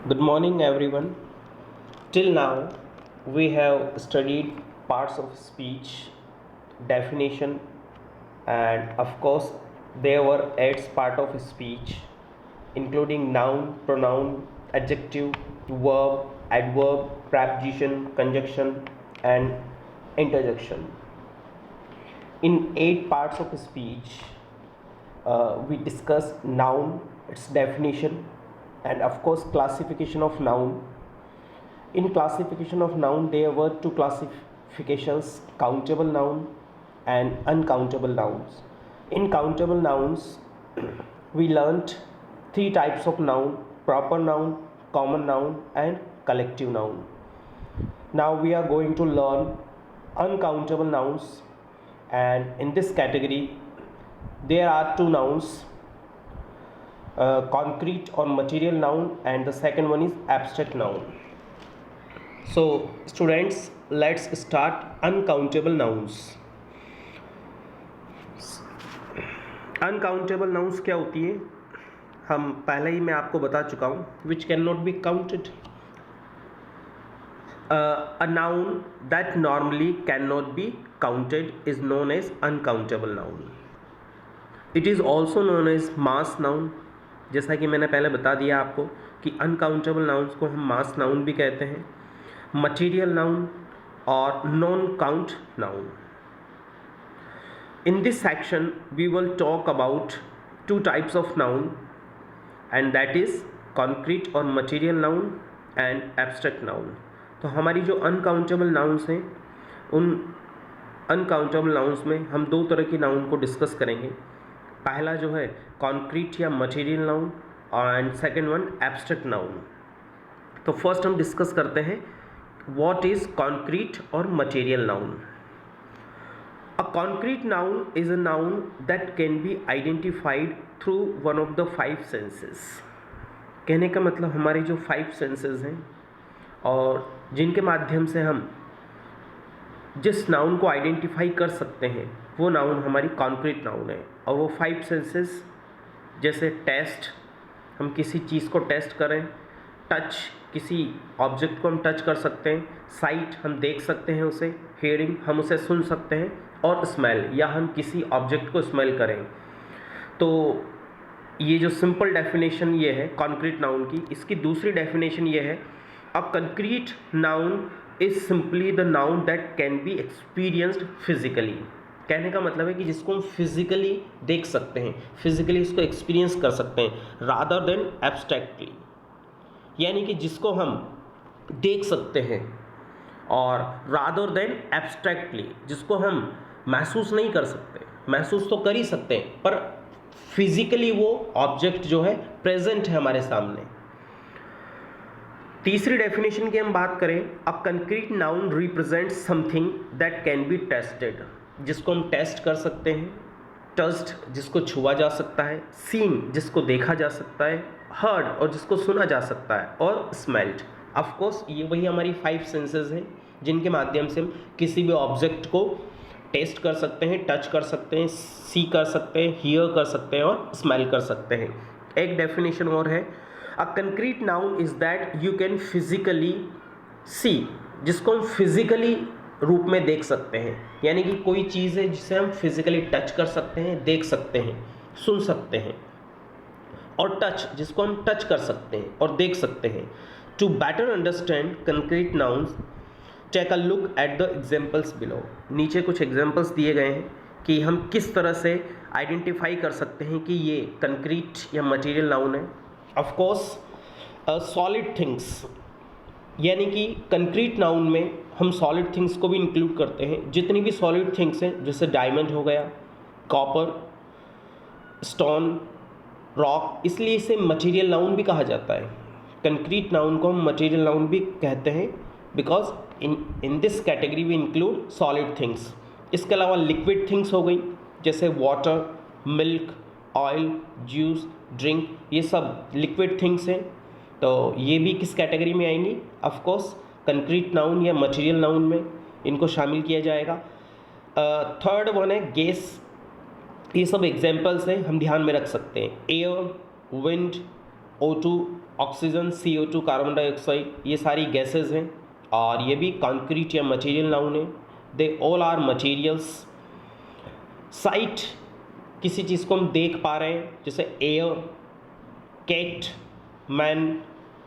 Good morning, everyone. Till now, we have studied parts of speech, definition, and of course, there were adds part of speech, including noun, pronoun, adjective, verb, adverb, preposition, conjunction, and interjection. In 8 parts of speech, we discussed noun, its definition, and of course, classification of noun. In classification of noun, there were two classifications: countable noun and uncountable nouns. In countable nouns, we learnt three types of noun: proper noun, common noun, and collective noun. Now we are going to learn uncountable nouns, and in this category, there are two nouns: concrete or material noun, and the second one is abstract noun. So students, let's start uncountable nouns. Uncountable nouns क्या होती है, हम पहले ही मैं आपको बता चुका हूँ. Which can not be counted. A noun that normally cannot be counted is known as uncountable noun. It is also known as mass noun. जैसा कि मैंने पहले बता दिया आपको कि uncountable nouns को हम mass noun भी कहते हैं, material noun और non-count noun. In this section, we will talk about two types of noun, and that is concrete or material noun and abstract noun. तो हमारी जो uncountable nouns हैं, उन uncountable nouns में हम दो तरह की noun को डिस्कस करेंगे. पहला जो है concrete या material noun and second one abstract noun. तो फर्स्ट हम डिस्कस करते हैं what is concrete or material noun. A concrete noun is a noun that can be identified through one of the five senses. कहने का मतलब हमारे जो 5 senses हैं और जिनके माध्यम से हम जिस नाउन को आइडेंटिफाई कर सकते हैं, वो नाउन हमारी कॉन्क्रीट नाउन है. और वो 5 सेंसेस जैसे टेस्ट, हम किसी चीज़ को टेस्ट करें; टच, किसी ऑब्जेक्ट को हम टच कर सकते हैं; साइट, हम देख सकते हैं उसे; हेयरिंग, हम उसे सुन सकते हैं; और स्मेल, या हम किसी ऑब्जेक्ट को स्मेल करें. तो ये जो सिंपल डेफिनेशन ये है कॉन्क्रीट नाउन की. इसकी दूसरी डेफिनेशन ये है, a concrete noun is simply the noun that can be experienced physically. कहने का मतलब है कि जिसको हम फिजिकली देख सकते हैं, फिजिकली इसको एक्सपीरियंस कर सकते हैं, रादर देन एब्स्ट्रैक्टली. यानी कि जिसको हम देख सकते हैं और रादर देन एब्स्ट्रैक्टली, जिसको हम महसूस नहीं कर सकते. महसूस तो कर ही सकते हैं, पर फिजिकली वो ऑब्जेक्ट जो है प्रेजेंट है हमारे सामने. तीसरी डेफिनेशन की हम बात करें, अ concrete noun represents something that can be tested. जिसको हम टेस्ट कर सकते हैं, टच्ड, जिसको छुआ जा सकता है; सीन, जिसको देखा जा सकता है; हर्ड, और जिसको सुना जा सकता है; और स्मेल्ड. ऑफ कोर्स ये वही हमारी 5 सेंसेस हैं जिनके माध्यम से हम किसी भी ऑब्जेक्ट को टेस्ट कर सकते हैं, टच कर सकते हैं, सी कर सकते हैं, हियर कर सकते हैं और स्मेल कर सकते हैं. एक डेफिनेशन और है, a concrete noun is that you can physically see. जिसको हम फिजिकली रूप में देख सकते हैं, यानी कि कोई चीज़ है जिसे हम फिजिकली टच कर सकते हैं, देख सकते हैं, सुन सकते हैं. और टच, जिसको हम टच कर सकते हैं और देख सकते हैं. To better understand concrete nouns, take a look at the examples below. नीचे कुछ एग्जाम्पल्स दिए गए हैं कि हम किस तरह से आइडेंटिफाई कर सकते हैं कि ये कंक्रीट या मटेरियल नाउन है. ऑफ कोर्स सॉलिड थिंग्स, यानी कि कंक्रीट नाउन में हम सॉलिड थिंग्स को भी इंक्लूड करते हैं. जितनी भी सॉलिड थिंग्स हैं, जैसे डायमंड हो गया, कॉपर, स्टोन, रॉक, इसलिए इसे मटेरियल नाउन भी कहा जाता है. कंक्रीट नाउन को हम मटेरियल नाउन भी कहते हैं because in this category we include solid things. इसके अलावा लिक्विड थिंग्स हो गई, जैसे water, milk, oil, juice, drink, ये सब लिक्विड थिंग्स हैं. तो ये भी किस कैटेगरी में आएंगी? ऑफ कोर्स कंक्रीट नाउन या मटेरियल नाउन में इनको शामिल किया जाएगा. थर्ड वन है गैस. ये सब एग्जाम्पल्स हैं, हम ध्यान में रख सकते हैं. Air, wind, O2 oxygen, CO2 carbon dioxide, ये सारी गैसेज हैं और ये भी कॉन्क्रीट या मटेरियल नाउन है। They all are materials. Sight, किसी चीज़ को हम देख पा रहे हैं, जैसे air, cat, man,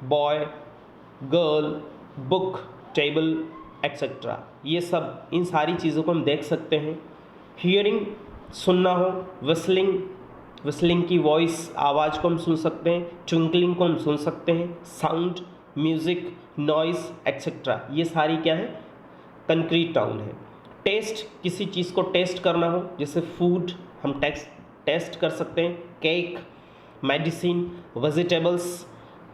boy, girl, book, table etcetera, ये सब, इन सारी चीज़ों को हम देख सकते हैं। हियरिंग, सुनना हो। विस्लिंग, विस्लिंग की वॉइस, आवाज़ को हम सुन सकते हैं। ट्विंकलिंग को हम सुन सकते हैं। साउंड, म्यूज़िक, नॉइज़ एक्सेट्रा, ये सारी क्या है, कंक्रीट नाउन है। टेस्ट, किसी चीज़ को टेस्ट करना हो, जैसे फूड हम टेस्ट कर सकते हैं। Cake, medicine, vegetables,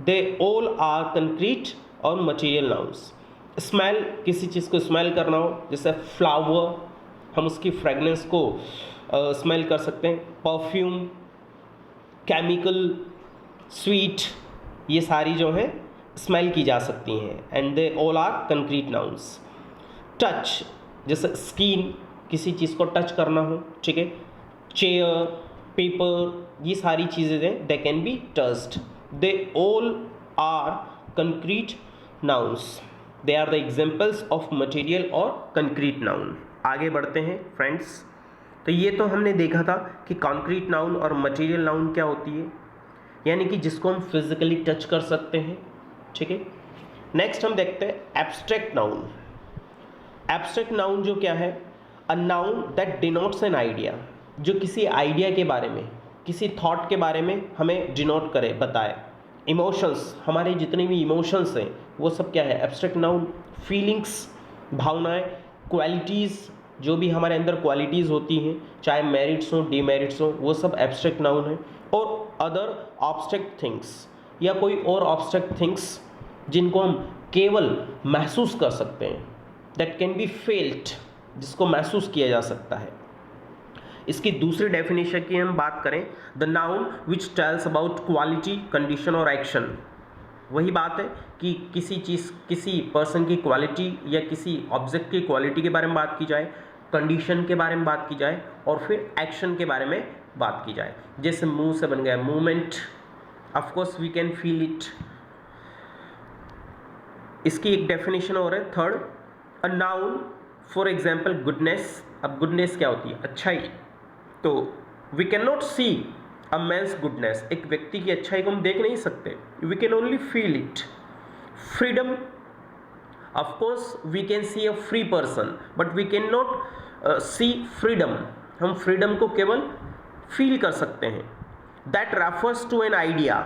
they all are concrete और मटेरियल नाउन्स। स्मेल, किसी चीज़ को स्मेल करना हो, जैसे फ्लावर, हम उसकी फ्रेगनेंस को स्मेल कर सकते हैं। परफ्यूम, केमिकल, स्वीट, ये सारी जो है स्मेल की जा सकती हैं। And they all are concrete nouns. Touch, जैसे स्किन, किसी चीज़ को टच करना हो, ठीक है। चेयर, पेपर, ये सारी चीज़ें हैं, they can be touched. They all are concrete nouns. They are the examples of material और कंक्रीट नाउन। आगे बढ़ते हैं फ्रेंड्स। तो ये तो हमने देखा था कि कॉन्क्रीट नाउन और मटेरियल नाउन क्या होती है, यानी कि जिसको हम फिजिकली टच कर सकते हैं, ठीक है। नेक्स्ट हम देखते हैं एब्स्ट्रैक्ट नाउन। एब्स्ट्रैक्ट नाउन जो क्या है, a noun that denotes an idea, जो किसी आइडिया के बारे में, किसी थॉट के बारे में हमें डिनोट करे, बताए। इमोशंस, हमारे जितने भी इमोशंस हैं वो सब क्या है, एब्स्ट्रैक्ट नाउन। फीलिंग्स, भावनाएं। क्वालिटीज़, जो भी हमारे अंदर क्वालिटीज़ होती हैं, चाहे मेरिट्स हो, डीमेरिट्स हो, वो सब एब्स्ट्रैक्ट नाउन है। और अदर ऑब्स्ट्रैक्ट थिंग्स, या कोई और ऑब्स्ट्रैक्ट थिंग्स जिनको हम केवल महसूस कर सकते हैं, दैट कैन बी फेल्ट, जिसको महसूस किया जा सकता है। इसकी दूसरी डेफिनेशन की हम बात करें, the noun which tells about quality, condition और एक्शन। वही बात है कि किसी चीज़, किसी पर्सन की क्वालिटी या किसी ऑब्जेक्ट की क्वालिटी के बारे में बात की जाए, कंडीशन के बारे में बात की जाए और फिर एक्शन के बारे में बात की जाए। जैसे मुंह से बन गया movement, of course we can feel it. इसकी एक डेफिनेशन और है, third, a noun for example goodness. अब गुडनेस क्या होती है, अच्छाई। तो we can not see a man's goodness, एक व्यक्ति की अच्छाई को हम देख नहीं सकते, we can only feel it. Freedom, of course we can see a free person but we can not see freedom, हम फ्रीडम को केवल फील कर सकते हैं। That refers to an idea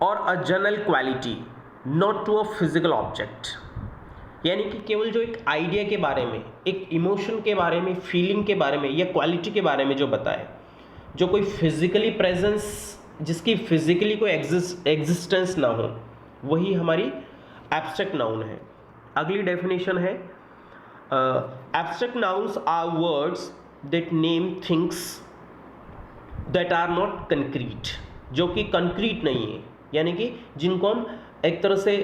or a general quality, not to a physical object. यानी कि केवल जो एक आइडिया के बारे में, एक इमोशन के बारे में, फीलिंग के बारे में या क्वालिटी के बारे में जो बताए, जो कोई फिजिकली प्रेजेंस, जिसकी फिजिकली कोई एग्जिस्टेंस ना हो, वही हमारी एब्स्ट्रैक्ट नाउन है। अगली डेफिनेशन है, abstract nouns are words that name things that are not concrete, जो कि कंक्रीट नहीं है, यानी कि जिनको हम एक तरह से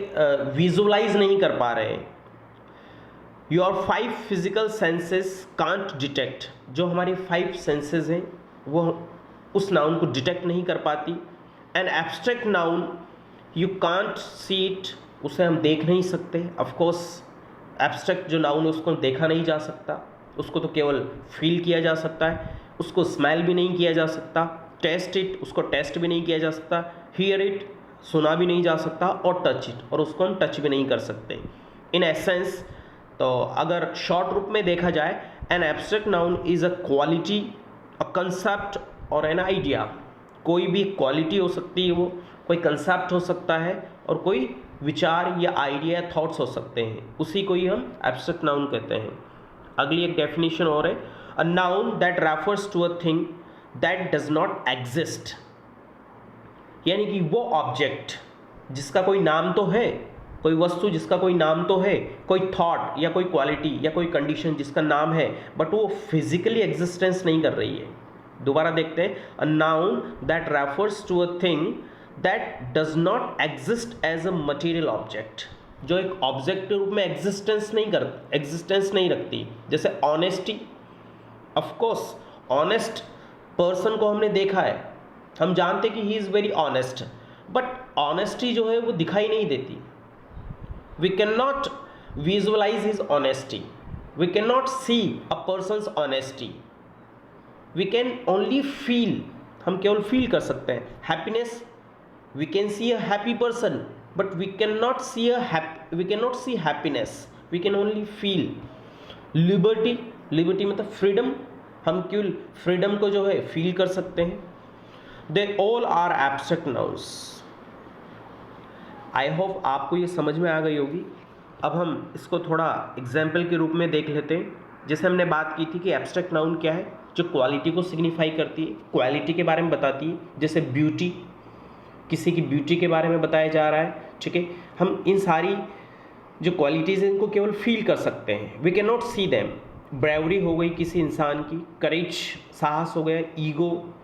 विजुअलाइज नहीं कर पा रहे हैं। Your 5 physical senses can't detect, जो हमारी 5 सेंसेस हैं वो उस नाउन को डिटेक्ट नहीं कर पाती। An abstract noun you can't see it, उसे हम देख नहीं सकते। ऑफ कोर्स एब्स्ट्रैक्ट जो नाउन है उसको देखा नहीं जा सकता, उसको तो केवल फील किया जा सकता है, उसको स्मेल भी नहीं किया जा सकता। टेस्ट इट, उसको टेस्ट भी नहीं किया जा सकता। हियर इट, सुना भी नहीं जा सकता। और टच इट, और उसको हम टच भी नहीं कर सकते। इन एसेंस, तो अगर शॉर्ट रूप में देखा जाए, an abstract noun is a quality, a concept और एन आइडिया। कोई भी क्वालिटी हो सकती है, वो कोई कंसेप्ट हो सकता है और कोई विचार या आइडिया, थॉट्स हो सकते हैं, उसी को ही हम एब्स्ट्रैक्ट नाउन कहते हैं। अगली एक डेफिनेशन और है, a noun that refers to a thing that does not exist, यानी कि वो ऑब्जेक्ट जिसका कोई नाम तो है, कोई वस्तु जिसका कोई नाम तो है, कोई थॉट या कोई क्वालिटी या कोई कंडीशन जिसका नाम है, बट वो फिजिकली एग्जिस्टेंस नहीं कर रही है। दोबारा देखते हैं, a noun that refers to a thing that does not exist as a material object, जो एक ऑब्जेक्ट के रूप में एग्जिस्टेंस नहीं रखती। जैसे honesty, of course honest person को हमने देखा है, हम जानते कि he is very honest, but honesty जो है वो दिखाई नहीं देती। We can not visualize his honesty, we can not see a person's honesty, we can only feel, हम केवल फील कर सकते हैं। Happiness, we can see a happy person but we can not see happiness, we can only feel. Liberty, liberty मतलब freedom, हम केवल freedom को जो है फील कर सकते हैं। They all are abstract nouns. I hope आपको ये समझ में आ गई होगी। अब हम इसको थोड़ा एग्जाम्पल के रूप में देख लेते हैं। जैसे हमने बात की थी कि एब्स्ट्रैक्ट नाउन क्या है, जो क्वालिटी को सिग्निफाई करती है, क्वालिटी के बारे में बताती है। जैसे ब्यूटी, किसी की ब्यूटी के बारे में बताया जा रहा है, ठीक है। हम इन सारी जो क्वालिटीज़ हैं इनको केवल फील कर सकते हैं, we can not see them. Bravery हो गई किसी इंसान की, करेज साहस हो गया, ईगो,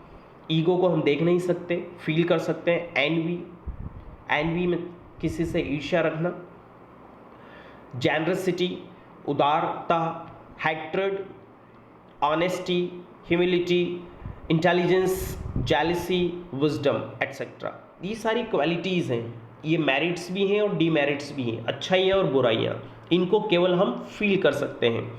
ईगो को हम देख नहीं सकते, फील कर सकते हैं। एनवी, एनवी में किसी से ईर्ष्या रखना। जेनरसिटी, उदारता। Hatred, honesty, humility, intelligence, jealousy, wisdom etcetera. ये सारी क्वालिटीज़ हैं, ये मेरिट्स भी हैं और डीमेरिट्स भी हैं, अच्छाइयाँ और बुराइयाँ, इनको केवल हम फील कर सकते हैं।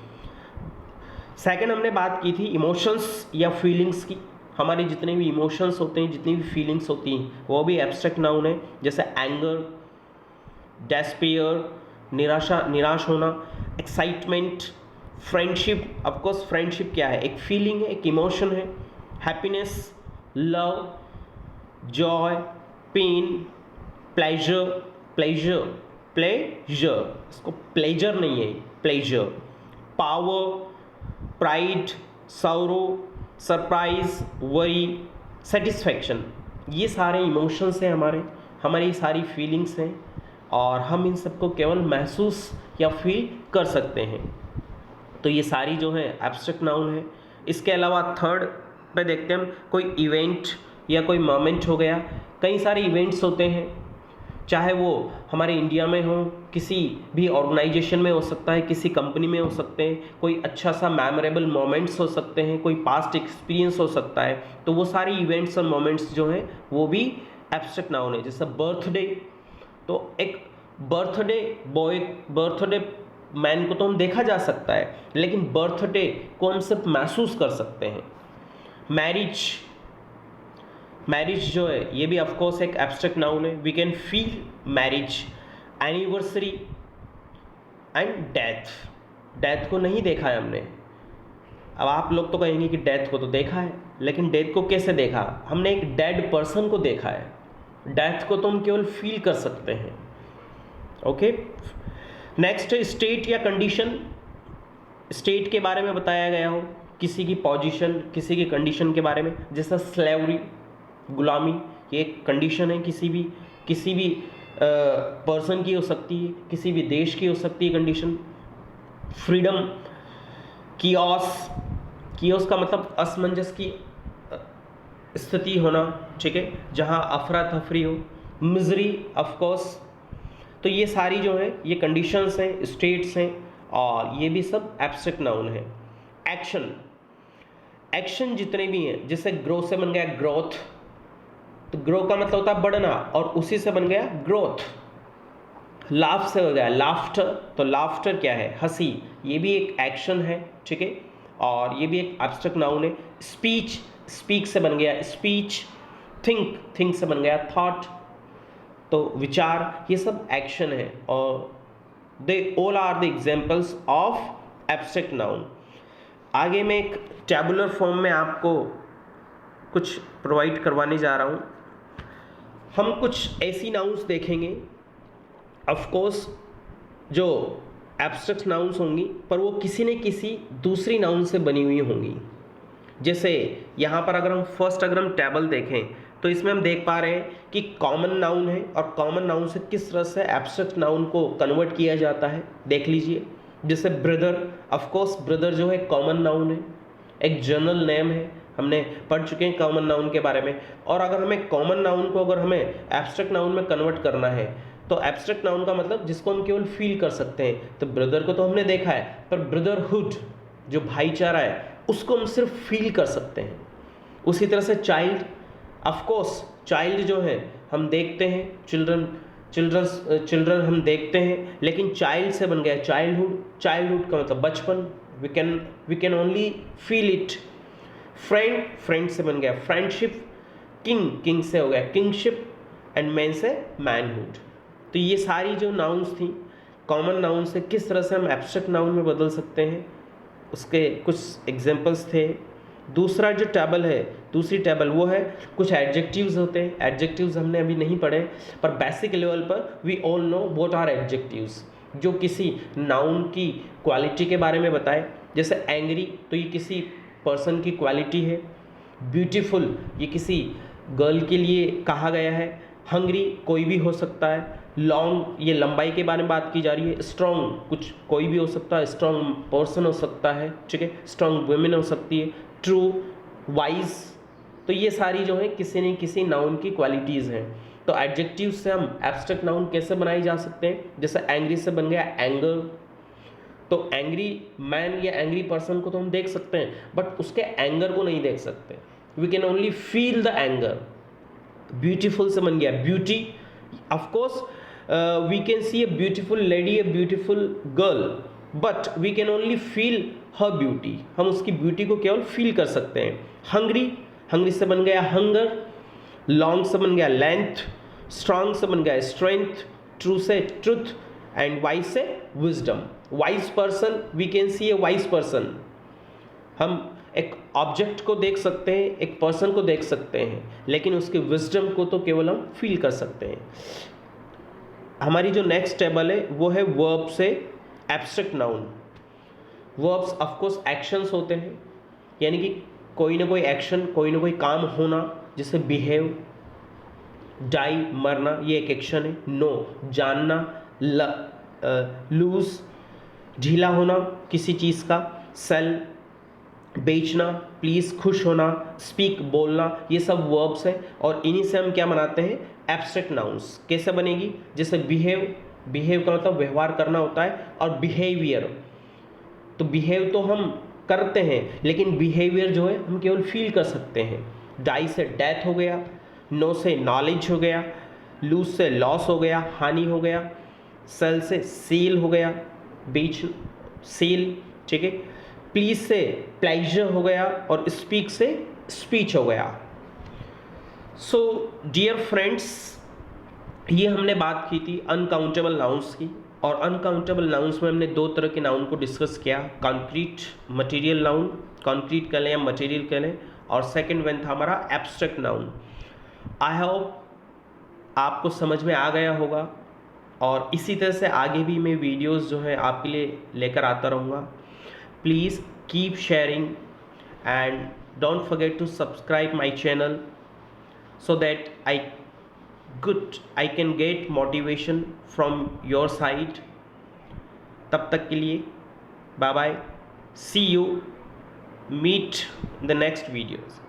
सेकंड हमने बात की थी इमोशंस या फीलिंग्स की। हमारे जितने भी इमोशंस होते हैं, जितनी भी फीलिंग्स होती हैं, वो भी एब्स्ट्रैक्ट नाउन है। जैसे एंगर, डेस्पेयर, निराश होना, एक्साइटमेंट, फ्रेंडशिप। ऑफकोर्स फ्रेंडशिप क्या है, एक फीलिंग है, एक इमोशन है। Happiness, love, joy, pain, pleasure, इसको प्लेजर नहीं है, pleasure. Power, pride, sorrow, surprise, worry, satisfaction. ये सारे इमोशंस हैं हमारी सारी फीलिंग्स हैं, और हम इन सबको केवल महसूस या फील कर सकते हैं। तो ये सारी जो है एब्स्ट्रैक्ट नाउन है। इसके अलावा थर्ड पे देखते हैं हम, कोई इवेंट या कोई मोमेंट हो गया। कई सारे इवेंट्स होते हैं, चाहे वो हमारे इंडिया में हो, किसी भी ऑर्गेनाइजेशन में हो सकता है, किसी कंपनी में हो सकते हैं, कोई अच्छा सा मेमोरेबल मोमेंट्स हो सकते हैं, कोई पास्ट एक्सपीरियंस हो सकता है। तो वो सारी इवेंट्स और मोमेंट्स जो हैं वो भी एब्स्ट्रैक्ट नाउन है। जैसे बर्थडे, तो एक बर्थडे मैन को तो हम देखा जा सकता है, लेकिन बर्थडे को हम सिर्फ महसूस कर सकते हैं। मैरिज जो है ये भी ऑफकोर्स एक एब्स्ट्रैक्ट नाउन है, we can feel marriage. Anniversary and death को नहीं देखा है हमने। अब आप लोग तो कहेंगे कि डेथ को तो देखा है, लेकिन डेथ को कैसे देखा, हमने एक डेड पर्सन को देखा है। डेथ को तो हम केवल फील कर सकते हैं। ओके, नेक्स्ट है स्टेट या कंडीशन। स्टेट के बारे में बताया गया हो, किसी की पोजीशन, किसी की कंडीशन के बारे में। जैसा स्लेवरी, गुलामी, ये एक कंडीशन है, किसी भी पर्सन की हो सकती है, किसी भी देश की हो सकती है कंडीशन। फ्रीडम, कियोस का मतलब असमंजस की स्थिति होना, ठीक है, जहाँ अफरा तफरी हो। Misery, of course. तो ये सारी जो है ये कंडीशंस हैं, स्टेट्स हैं, और ये भी सब एब्स्ट्रैक्ट नाउन है। एक्शन जितने भी हैं, जैसे ग्रो से बन गया ग्रोथ, तो ग्रो का मतलब होता है बढ़ना, और उसी से बन गया ग्रोथ। लाफ से हो गया लाफ्टर, तो लाफ्टर क्या है, हंसी, ये भी एक एक्शन है, ठीक है, और ये भी एक एब्स्ट्रैक्ट नाउन है। स्पीक से बन गया स्पीच। थिंक से बन गया थॉट, तो विचार, ये सब एक्शन है, और they all are the examples of abstract noun. आगे मैं एक टैबुलर फॉर्म में आपको कुछ प्रोवाइड करवाने जा रहा हूँ। हम कुछ ऐसी नाउन्स देखेंगे, ऑफ कोर्स जो एब्स्ट्रैक्ट नाउन्स होंगी, पर वो किसी न किसी दूसरी नाउन से बनी हुई होंगी। जैसे यहाँ पर अगर हम टेबल देखें, तो इसमें हम देख पा रहे हैं कि कॉमन नाउन है, और कॉमन नाउन से किस तरह से एब्स्ट्रैक्ट नाउन को कन्वर्ट किया जाता है, देख लीजिए। जैसे ब्रदर, ऑफ कोर्स ब्रदर जो है कॉमन नाउन है, एक जनरल नेम है, हमने पढ़ चुके हैं कॉमन नाउन के बारे में। और अगर हमें कॉमन नाउन को अगर हमें एब्स्ट्रैक्ट नाउन में कन्वर्ट करना है, तो एब्स्ट्रैक्ट नाउन का मतलब जिसको हम केवल फील कर सकते हैं। तो ब्रदर को तो हमने देखा है, पर ब्रदरहुड जो भाईचारा है उसको हम सिर्फ फील कर सकते हैं। उसी तरह से चाइल्ड, ऑफ कोर्स चाइल्ड जो है हम देखते हैं, चिल्ड्रन हम देखते हैं, लेकिन चाइल्ड से बन गया चाइल्डहुड, चाइल्डहुड का मतलब बचपन, we can only feel it. Friend से बन गया फ्रेंडशिप, किंग से हो गया किंगशिप, एंड मैन से मैनहुड। तो ये सारी जो नाउन्स थी कॉमन नाउन से किस तरह से हम एब्स्ट्रैक्ट नाउन में बदल सकते हैं, उसके कुछ एग्जांपल्स थे। दूसरा जो टेबल है, दूसरी टेबल वो है कुछ एडजेक्टिव्स होते हैं। एडजेक्टिव्स हमने अभी नहीं पढ़े, पर बेसिक लेवल पर we all know what are adjectives, जो किसी नाउन की क्वालिटी के बारे में बताए। जैसे एंग्री, तो ये किसी पर्सन की क्वालिटी है। ब्यूटीफुल, ये किसी गर्ल के लिए कहा गया है। हंग्री कोई भी हो सकता है। लॉन्ग, ये लंबाई के बारे में बात की जा रही है। स्ट्रॉन्ग, कुछ कोई भी हो सकता है, स्ट्रॉन्ग पर्सन हो सकता है, ठीक है, स्ट्रॉन्ग वुमेन हो सकती है। ट्रू, वाइज, तो ये सारी जो है किसी न किसी नाउन की क्वालिटीज़ हैं। तो एडजेक्टिव से हम एब्स्ट्रैक्ट नाउन कैसे बनाई जा सकते हैं, जैसे एंग्री से बन गया एंगर। तो एंग्री मैन या एंग्री पर्सन को तो हम देख सकते हैं, बट उसके एंगर को नहीं देख सकते। We can only feel the anger. Beautiful से बन गया beauty. Of course we can see a beautiful lady, a beautiful girl, but we can only feel her beauty. हम उसकी ब्यूटी को केवल फील कर सकते हैं। हंग्री से बन गया हंगर। लॉन्ग से बन गया लेंथ। स्ट्रांग से बन गया स्ट्रेंथ। ट्रू से ट्रुथ, एंड वाइज से wisdom. Wise person, we can see a wise person. हम एक ऑब्जेक्ट को देख सकते हैं, एक पर्सन को देख सकते हैं, लेकिन उसके विजडम को तो केवल हम फील कर सकते हैं। हमारी जो नेक्स्ट टेबल है वो है वर्ब से abstract noun. Verbs of course actions होते हैं, यानी कि कोई ना कोई एक्शन, कोई ना कोई काम होना, जैसे बिहेव, डाई मरना, ये एक एक्शन है। नो जानना, लूज ढीला होना किसी चीज़ का। सेल बेचना, प्लीज़ खुश होना। स्पीक बोलना, ये सब वर्ब्स हैं, और इन्हीं से हम क्या बनाते हैं एब्स्ट्रैक्ट नाउन्स। कैसे बनेगी, जैसे बिहेव का मतलब व्यवहार करना होता है, और बिहेवियर, तो बिहेव तो हम करते हैं, लेकिन बिहेवियर जो है हम केवल फील कर सकते हैं। डाई से डेथ हो गया। नो से नॉलेज हो गया। लूज से लॉस हो गया, हानि हो गया। सेल से सेल हो गया, बेच, सेल, ठीक है। प्लीज से प्लेजर हो गया, और स्पीक से स्पीच हो गया। सो डियर फ्रेंड्स, ये हमने बात की थी अनकाउंटेबल नाउन्स की, और अनकाउंटेबल नाउन्स में हमने दो तरह के नाउन को डिस्कस किया। कॉन्क्रीट मटेरियल नाउन, कॉन्क्रीट कह लें या मटेरियल कह लें, और सेकंड वन था हमारा एब्स्ट्रैक्ट नाउन। आई होप आपको समझ में आ गया होगा, और इसी तरह से आगे भी मैं वीडियोस जो है आपके लिए लेकर आता रहूँगा। Please keep sharing, and don't forget to subscribe my channel so that I can get motivation from your side. तब तक के लिए bye bye, see you, meet in the next videos.